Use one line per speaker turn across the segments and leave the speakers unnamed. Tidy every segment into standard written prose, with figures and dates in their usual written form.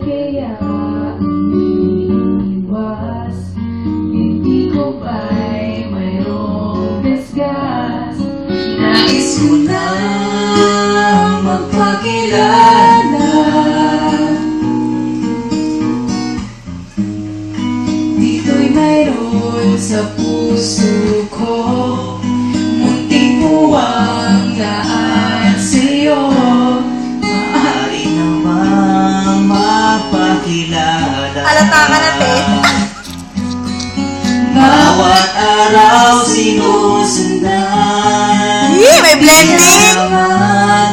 Kaya umiiwas, hindi ko ba'y mayroong gasgas? Nais ko na magpakilala, dito'y mayroon sa puso ko, munting puwang daan sa'yo. Maaari namang mapakilala,
Halata ka na, te.
bawat araw sinusundan.
May blending!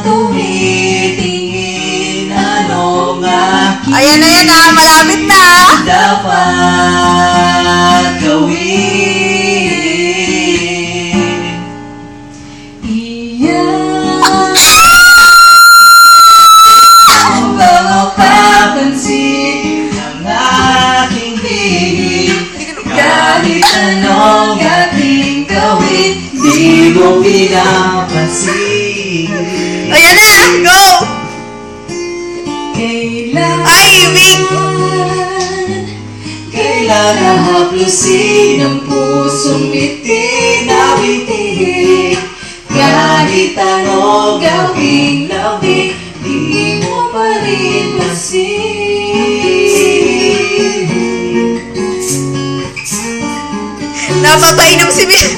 Tumitingin anong aking
Ayan na yan, ah. Malapit na.
dapat gawin. Iyan ang mapapansin ng aking bibig. Kahit anong aking gawin, di mo pinapansin.
Ayan na! Go!
Kailan haplusin ang pusong bitin-awitin? Kahit anong gawing lamig, di mo pa rin masin.
Napapainom si Bill.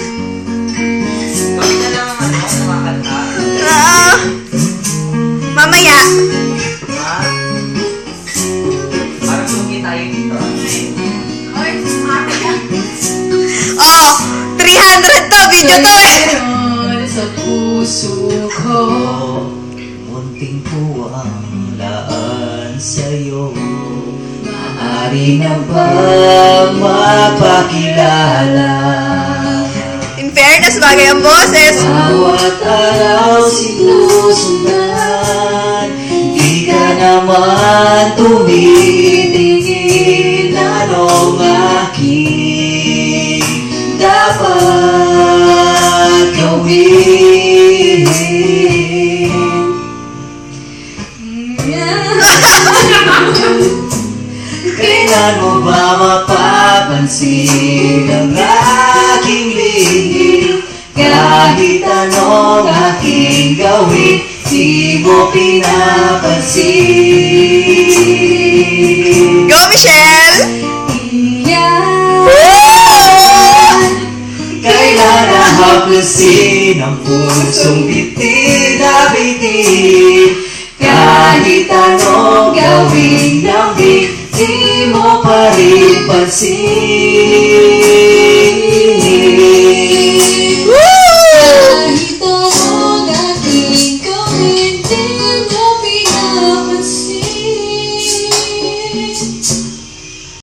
Kami na lang ang kumakanta.
Mamaya.
Ha? Parang lugi tayo dito.
Oh, 300 to. Video to eh.
Mayroon sa puso ko,
Munting puwang laan sa'yo.
maaari na bang mapakilala?
In fairness, bagay ang boses.
Bawat araw sinusundan, di ka naman tumitingin anong aking dapat gawin. Kailan mo ba mapapansin ang aking lihim? Kahit anong aking gawin, di mo pinapansin.
Go, Michelle!
Iyan, kailan haplusin ang pusong bitin-abitin? Kahit anong gawing lamig, di mo pa rin pansin. Kahit anong aking gawin, di mo pinapansin.